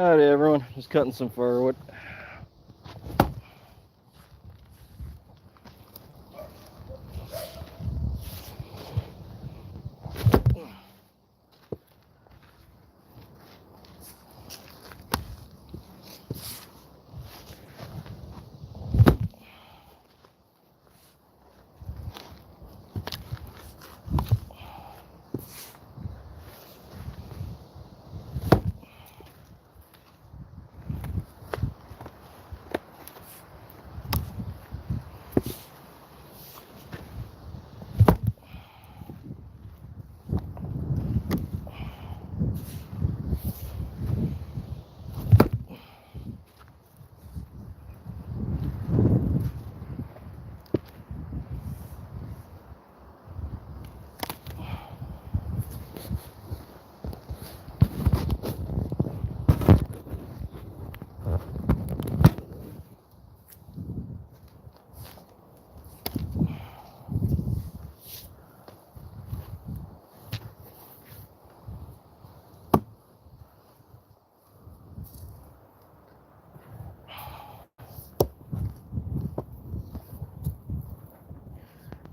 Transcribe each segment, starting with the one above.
Howdy everyone, just cutting some firewood.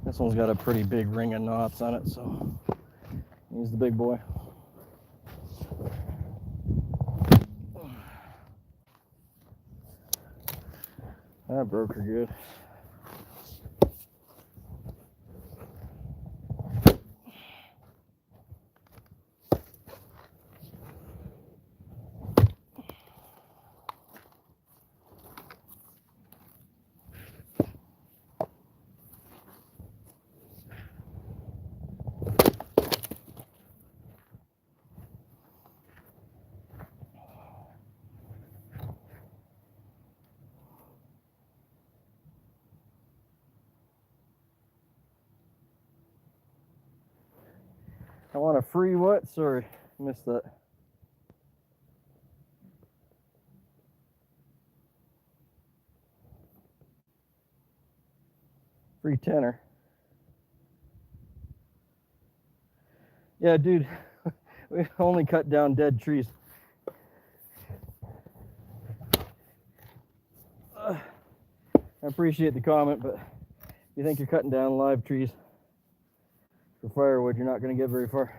This one's got a pretty big ring of knots on it, so he's the big boy. That broke her good. I want a free what? Sorry, missed that. Free tenner. Yeah, dude, we only cut down dead trees. I appreciate the comment, but if you think you're cutting down live trees for firewood, you're not going to get very far.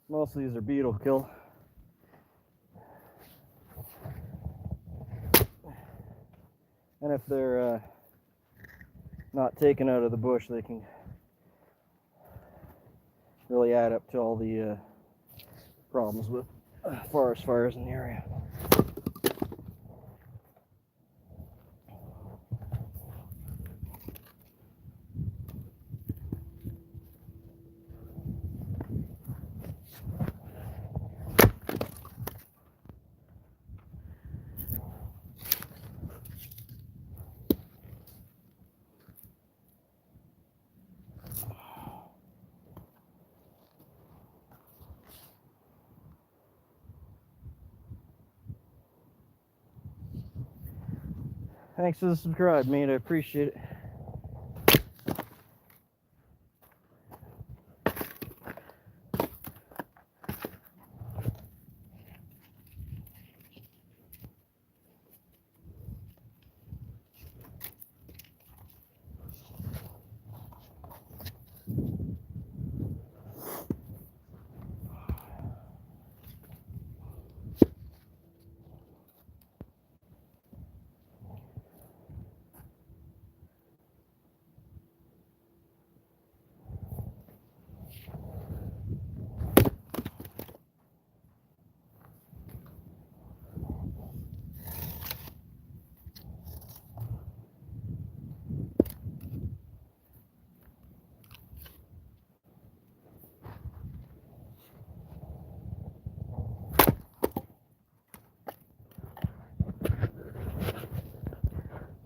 Most of these are beetle kill. And if they're not taken out of the bush, they can really add up to all the problems with forest fires in the area. Thanks for the subscribe, mate. I appreciate it.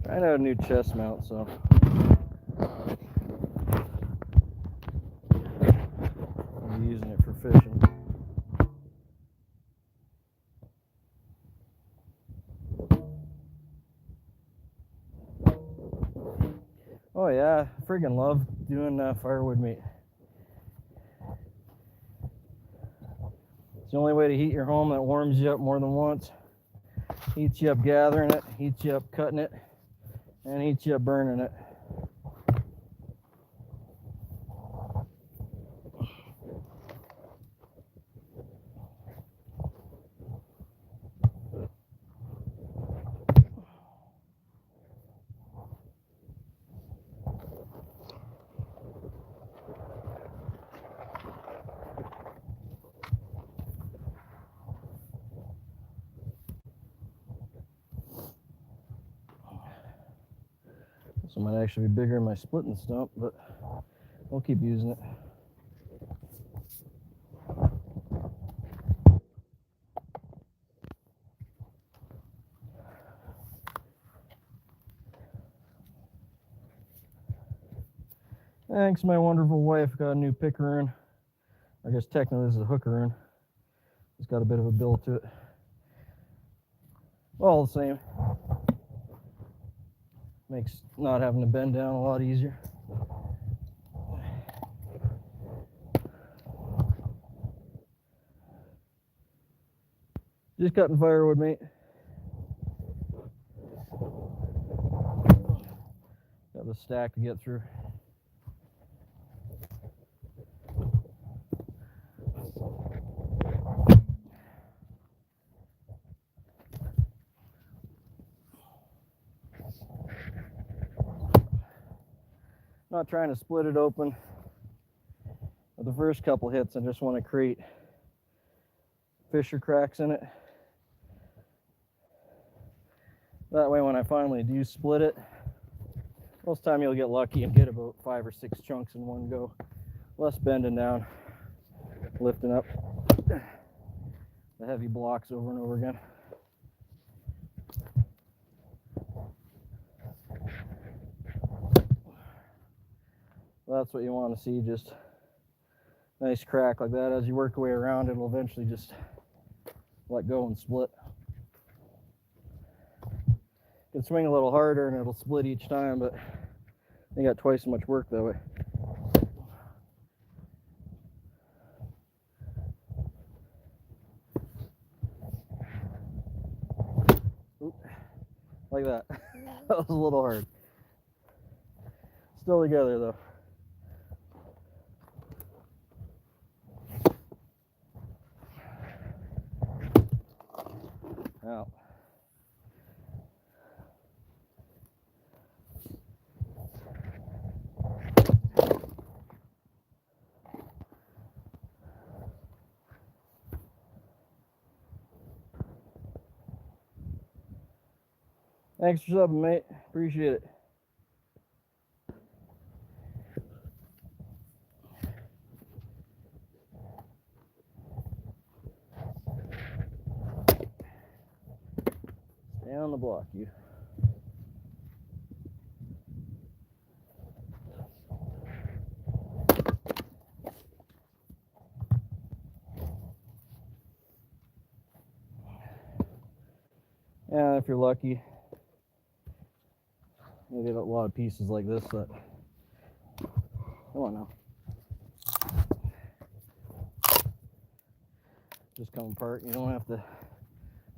Trying out a new chest mount, so I'll be using it for fishing. Oh yeah, I friggin' love doing firewood meat. It's the only way to heat your home that warms you up more than once. Heats you up gathering it, heats you up cutting it, and heats you up burning it. This one might actually be bigger than my splitting stump, but we'll keep using it. Thanks, my wonderful wife got a new pickeroon. I guess technically this is a hookeroon. It's got a bit of a bill to it. All the same. Makes not having to bend down a lot easier. Just cutting firewood, mate. Got the stack to get through. Not trying to split it open. With the first couple hits, I just want to create fissure cracks in it. That way when I finally do split it, most time you'll get lucky and get about 5 or 6 chunks in one go. Less bending down, lifting up the heavy blocks over and over again. That's what you want to see, just nice crack like that. As you work your way around, it'll eventually just let go and split. You can swing a little harder and it'll split each time, but you got twice as much work that way. Oop, like that. That was a little hard. Still together though. Out. Thanks for subbing, mate. Appreciate it. Stay on the block, you. And if you're lucky, you'll get a lot of pieces like this that, come on now, just come apart. You don't have to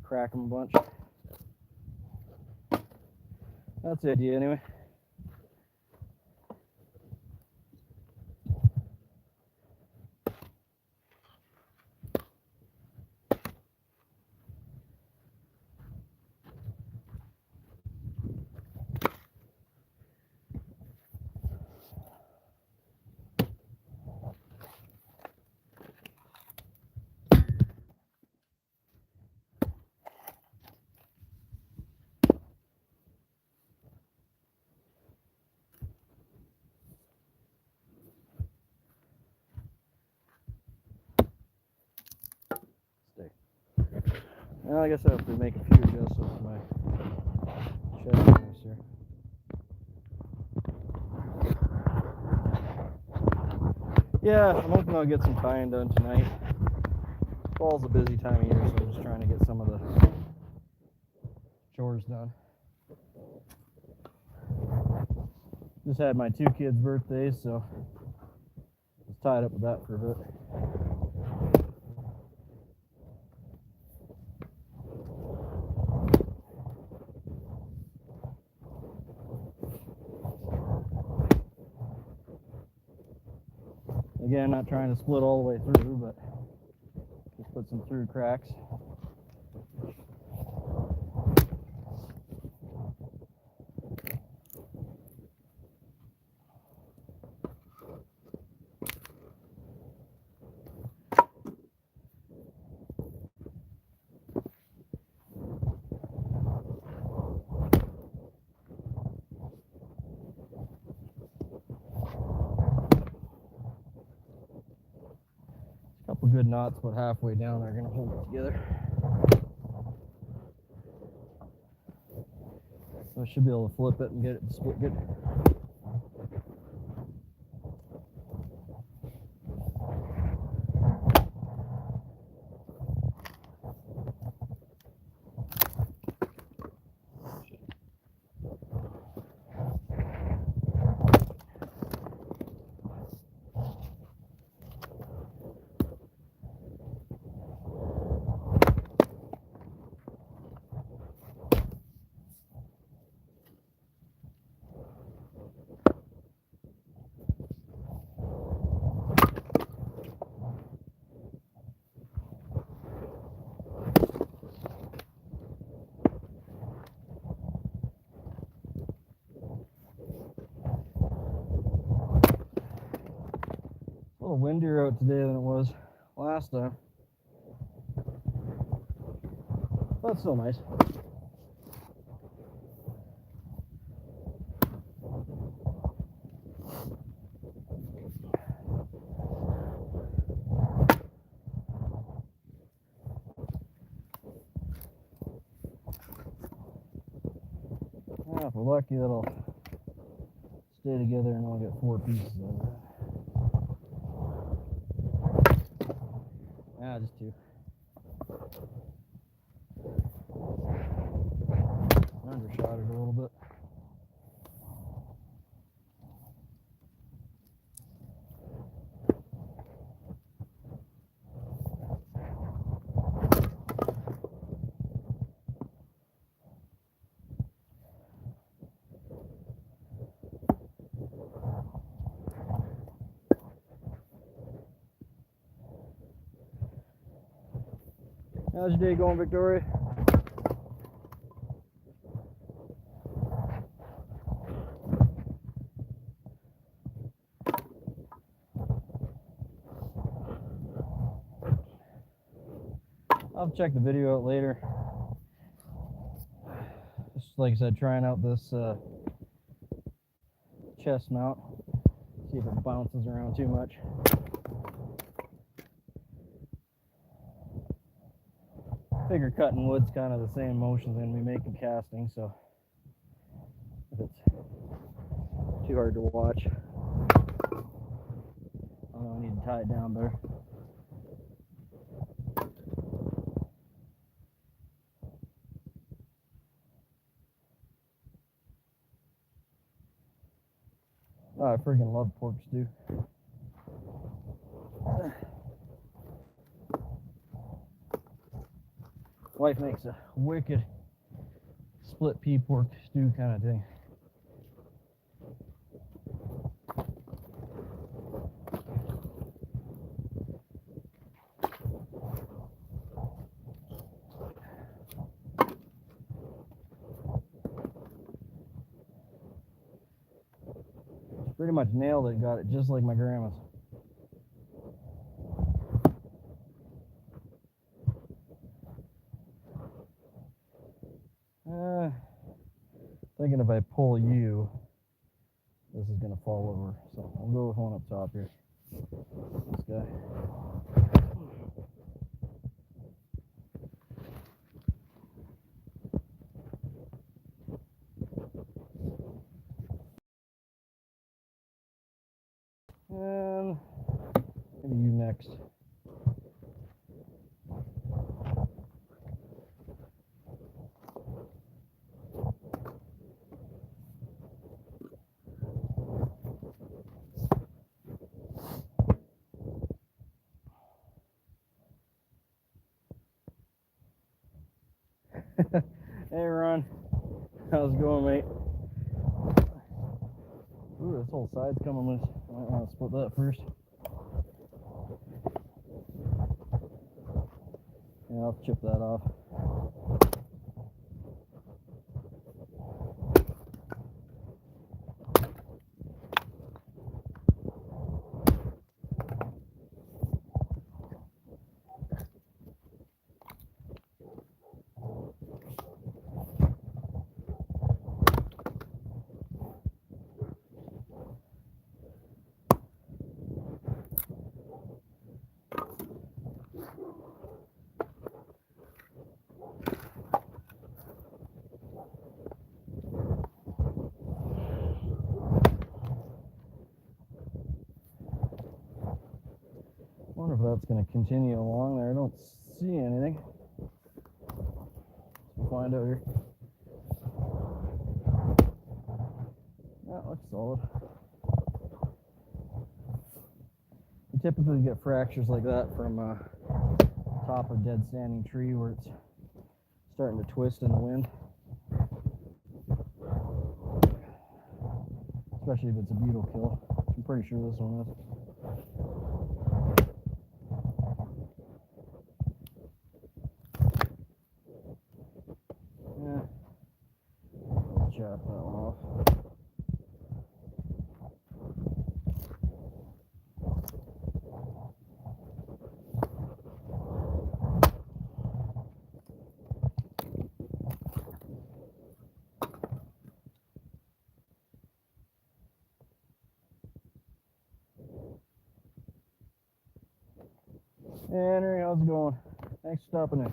crack them a bunch. That's the idea anyway. Well, I guess I have to make a few adjustments to my chest harness here. Yeah, I'm hoping I'll get some tying done tonight. Fall's a busy time of year, so I'm just trying to get some of the chores done. Just had my 2 kids' birthdays, so I was tied up with that for a bit. Again, not trying to split all the way through, but just put some through cracks. A couple good knots, but halfway down they're going to hold it together. So I should be able to flip it and get it to split good. A little windier out today than it was last time. But it's still nice. If we're lucky, that'll stay together and I'll get 4 pieces out of that. Just 2. Undershot it a little bit. How's your day going, Victoria? I'll check the video out later. Just like I said, trying out this chest mount. See if it bounces around too much. Figure cutting wood's kind of the same motion than we make in casting, so if it's too hard to watch, I need to tie it down better. Oh, I freaking love pork stew. Wife makes a wicked split pea pork stew kind of thing. Pretty much nailed it, got it just like my grandma's. Thinking if I pull you, this is going to fall over. So I'll go with one up top here. This guy. And maybe you next. Hey Ron, how's it going, mate? Ooh, this whole side's coming loose. I might want to split that first. Yeah, I'll chip that off. I wonder if that's going to continue along there. I don't see anything. We'll find out here. That looks solid. You typically get fractures like that from top of dead standing tree where it's starting to twist in the wind. Especially if it's a beetle kill. I'm pretty sure this one is. Yeah. I'll chop that one off. Henry, how's it going? Thanks for stopping in.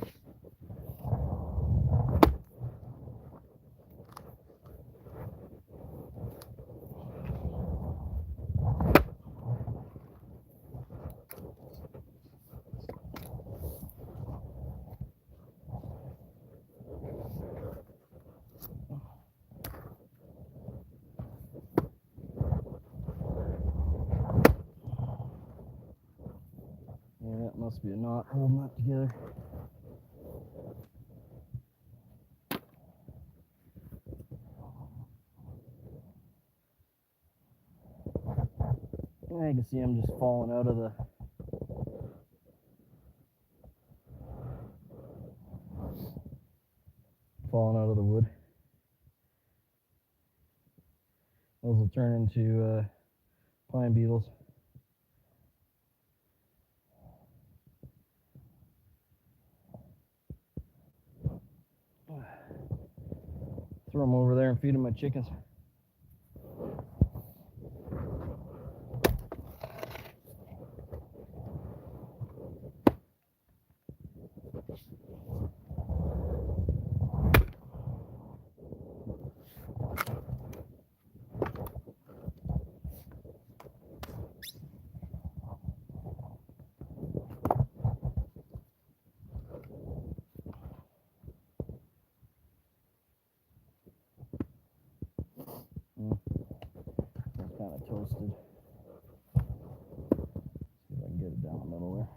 Yeah, that must be a knot holding that together. Yeah, you can see him just falling out of the wood. Those will turn into pine beetles. Throw them over there and feed them my chickens. It's kind of toasted. See if I can get it down the middle there.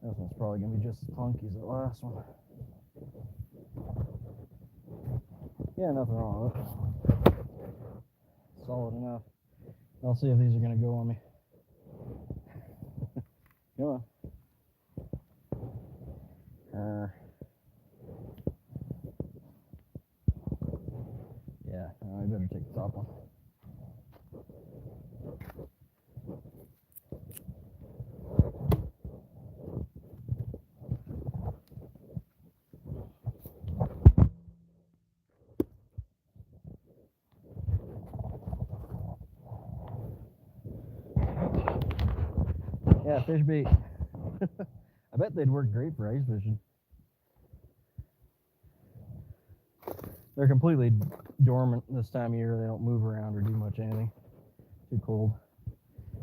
This one's probably going to be just as clunky as the last one. Yeah, nothing wrong with it. solid enough. I'll see if these are gonna go on me. Come on. Yeah, I better take the top one. Yeah, fish bait. I bet they'd work great for ice fishing. They're completely dormant this time of year. They don't move around or do much anything. Too cold.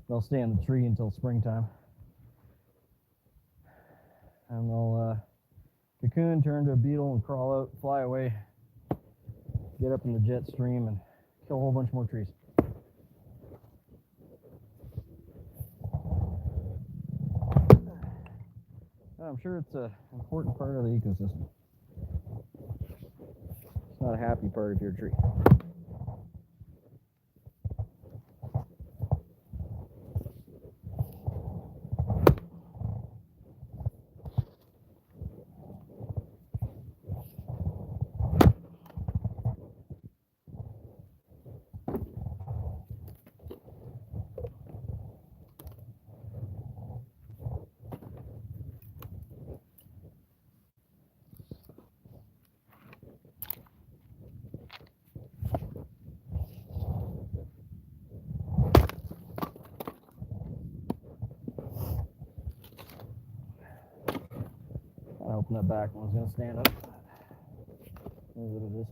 They'll stay in the tree until springtime. And they'll cocoon, turn to a beetle, and crawl out, fly away, get up in the jet stream, and kill a whole bunch more trees. I'm sure it's an important part of the ecosystem. It's not a happy part of your tree. I hope that back one's going to stand up. That's what it is.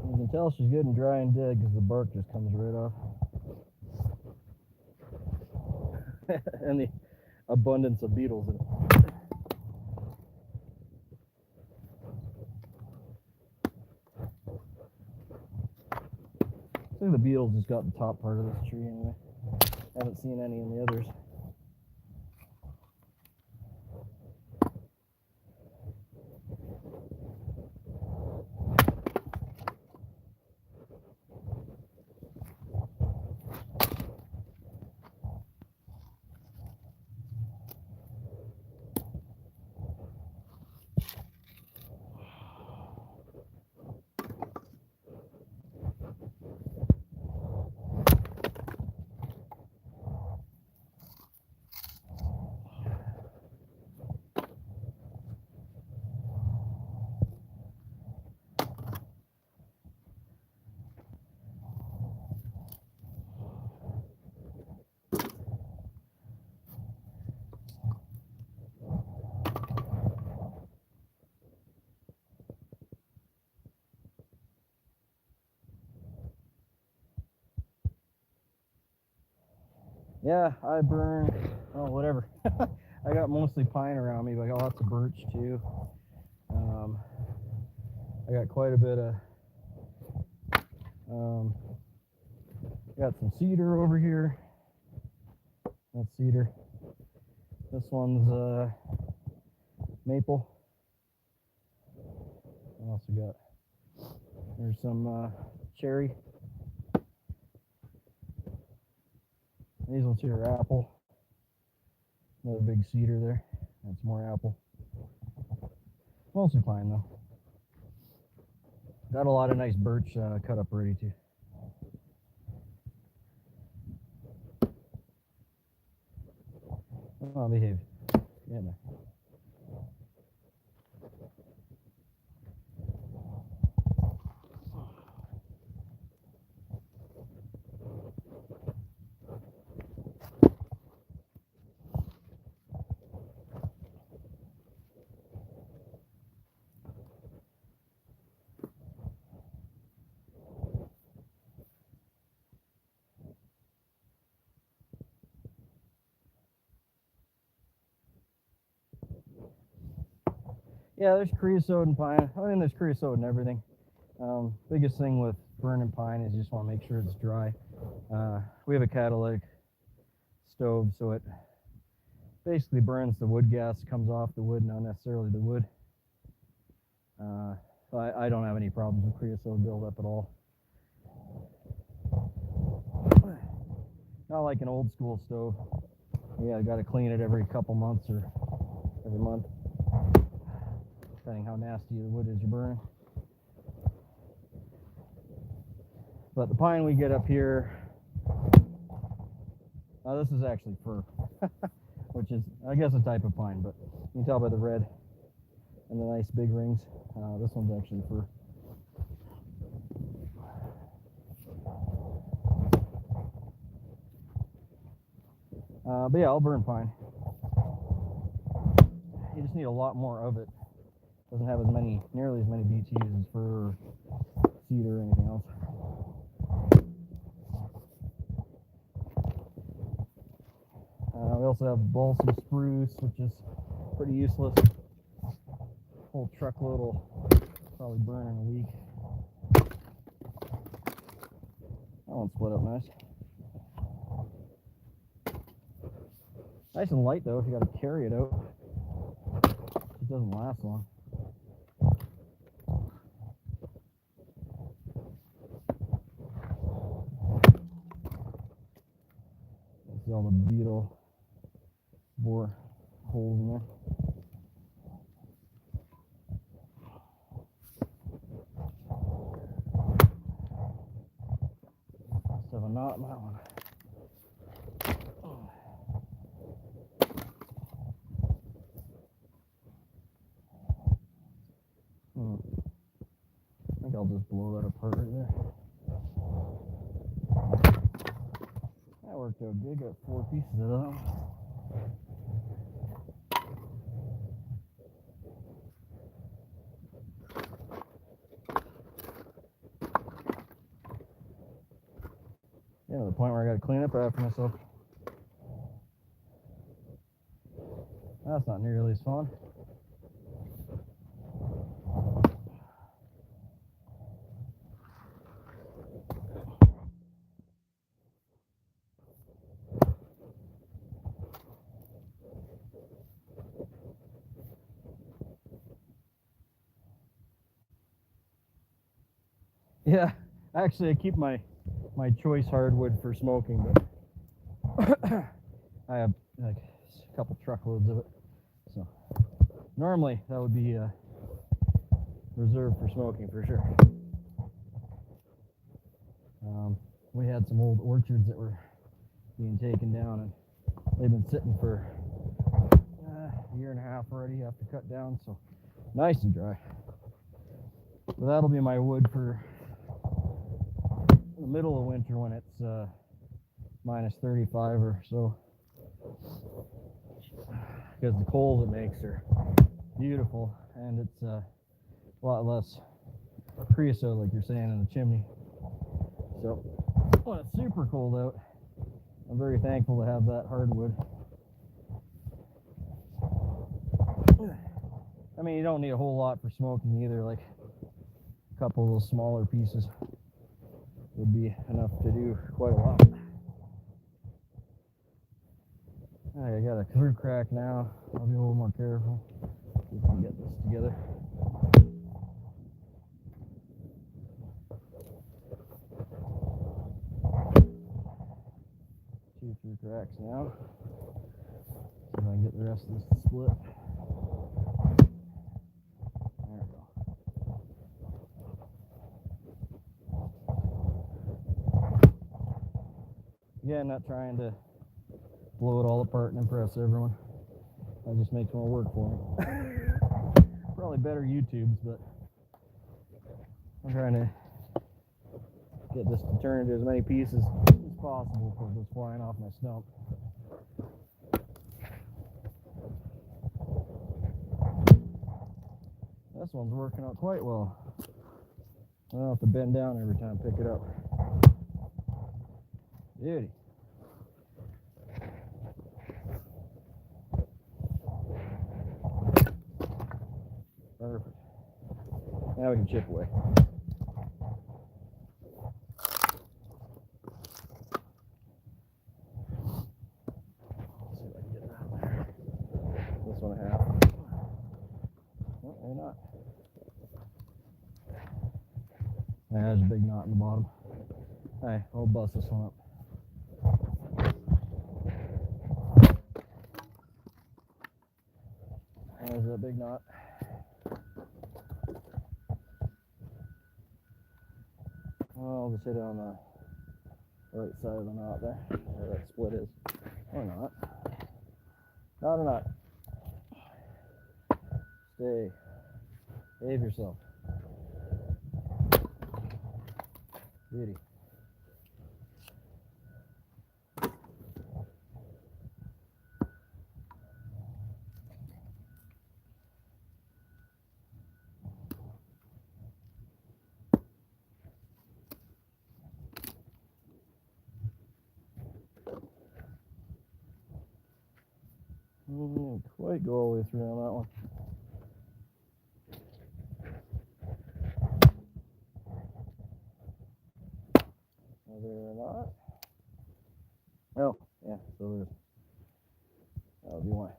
You can tell she's good and dry and dead because the bark just comes right off. And the abundance of beetles in it. I think the beetles just got the top part of this tree anyway. Haven't seen any in the others. Yeah, I burn, oh, whatever. I got mostly pine around me, but I got lots of birch too. I got quite a bit of, got some cedar over here. That's cedar. This one's maple. I also got, there's some cherry. These ones here are apple. Another big cedar there. That's more apple. Mostly pine though. Got a lot of nice birch cut up already too. Oh, behave. Yeah, no. Yeah, there's creosote and pine. I mean, there's creosote and everything. Biggest thing with burning pine is you just want to make sure it's dry. We have a catalytic stove, so it basically burns the wood gas that comes off the wood, not necessarily the wood. I don't have any problems with creosote buildup at all. Not like an old school stove. Yeah, I got to clean it every couple months or every month, depending how nasty the wood is you're burning. But the pine we get up here, this is actually fir, which is, I guess, a type of pine, but you can tell by the red and the nice big rings. This one's actually fir. But yeah, I'll burn pine. You just need a lot more of it. Doesn't have nearly as many BTUs as fir or cedar or anything else. We also have balsam spruce, which is pretty useless. Whole truckload will probably burn in a week. That one split up nice. Nice and light though if you got to carry it out. It doesn't last long. See all the beetle bore holes in there. Must have a knot in that one. I think I'll just blow that apart right there. That worked out good. Got 4 pieces of that. Yeah, to the point where I got to clean up after myself. That's not nearly as fun. Yeah, actually I keep my choice hardwood for smoking, but I have like a couple truckloads of it. So normally that would be reserved for smoking for sure. We had some old orchards that were being taken down, and they've been sitting for a year and a half already. Have to cut down, so nice and dry. But that'll be my wood for the middle of winter when it's minus 35 or so, because the coals it makes are beautiful, and it's a lot less creosote, like you're saying, in the chimney. So when it's super cold out, I'm very thankful to have that hardwood. I mean, you don't need a whole lot for smoking either. Like a couple of those smaller pieces would be enough to do quite a lot. I got a screw crack now. I'll be a little more careful. See if I can get this together. Two screw cracks now. See if I can get the rest of this to split. There we go. Again, not trying to blow it all apart and impress everyone. That just makes more work for me. Probably better YouTubes, but I'm trying to get this to turn into as many pieces as possible before it goes flying off my stump. This one's working out quite well. I don't have to bend down every time I pick it up. Beauty. Now we can chip away. Let's see if I can get that there. This one a half. Oh, maybe not. Yeah, there's a big knot in the bottom. Alright, I'll bust this one up. There's a big knot. I'll just hit it on the right side of the knot there, where that split is. Or not. Not a knot. Stay. Behave yourself. Beauty. Didn't quite go all the way through on that one. Another knot. Oh, yeah, so there's, that would be one.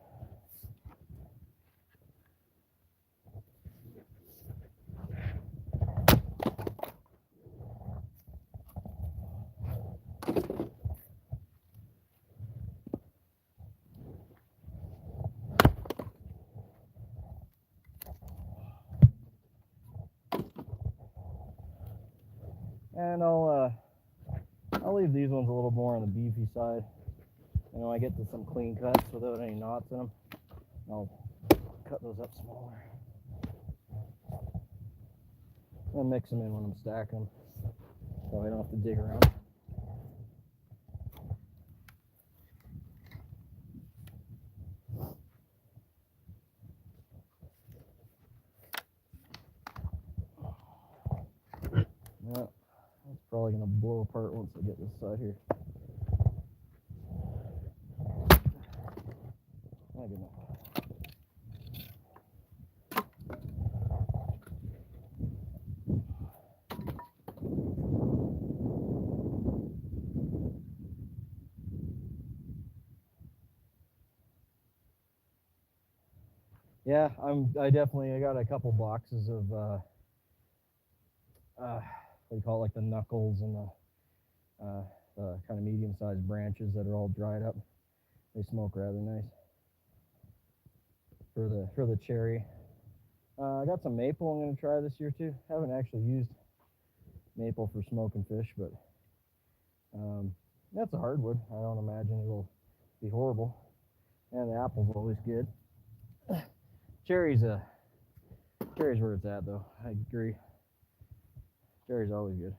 And I'll leave these ones a little more on the beefy side. And when I get to some clean cuts without any knots in them, I'll cut those up smaller. And mix them in when I'm stacking them, so I don't have to dig around. Yeah, it's probably going to blow apart once I get this side here. Oh, good enough. Yeah, I definitely got a couple boxes of what do you call it, like the knuckles and the kind of medium-sized branches that are all dried up. They smoke rather nice for the cherry. I got some maple I'm going to try this year too. Haven't actually used maple for smoking fish, but that's a hardwood. I don't imagine it'll be horrible. And the apple's always good. Cherry's where it's at though. I agree. Cherry's always good.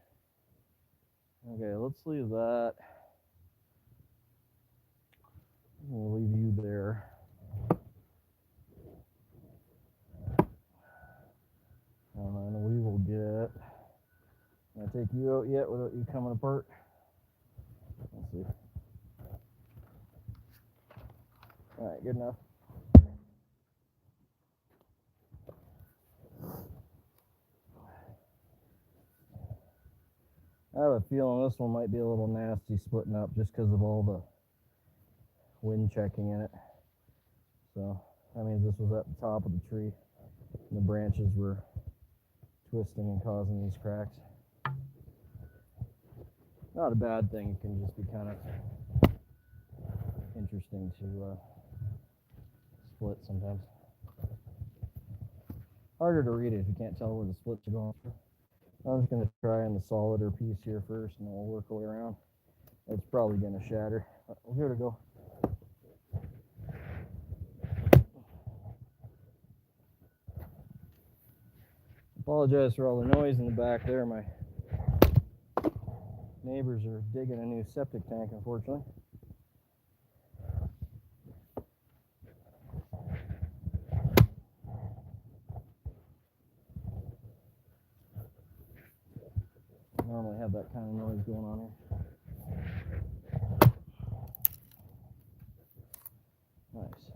Okay, let's leave that. We'll leave you there. And we will get. Can I take you out yet without you coming apart? Let's see. All right, good enough. I have a feeling this one might be a little nasty splitting up just because of all the wind checking in it. So that means this was at the top of the tree and the branches were twisting and causing these cracks. Not a bad thing, it can just be kind of interesting to split sometimes. Harder to read it if you can't tell where the splits are going through. I'm just going to try on the solider piece here first, and then we'll work our way around. It's probably going to shatter. We'll give it a go. Apologize for all the noise in the back there. My neighbors are digging a new septic tank, unfortunately. Normally have that kind of noise going on here. Nice.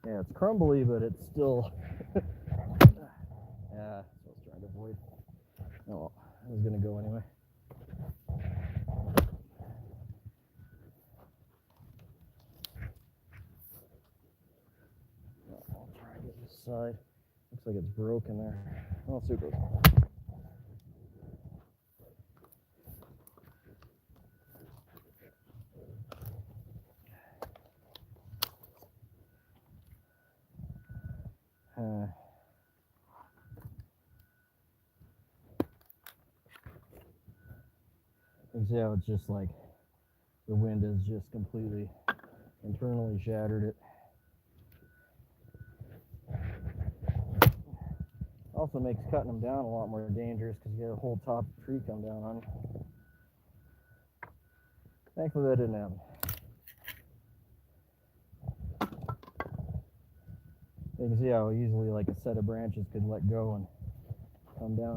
Yeah, it's crumbly, but it's still. Yeah, that's what I was trying to avoid. Oh, I was gonna go anyway. I'll try and get this side. Looks like it's broken there. I'll see what goes. You see how it's just like the wind has just completely internally shattered it. Also makes cutting them down a lot more dangerous because you get a whole top tree come down on you. Thankfully that didn't happen. You can see how easily like a set of branches could let go and come down.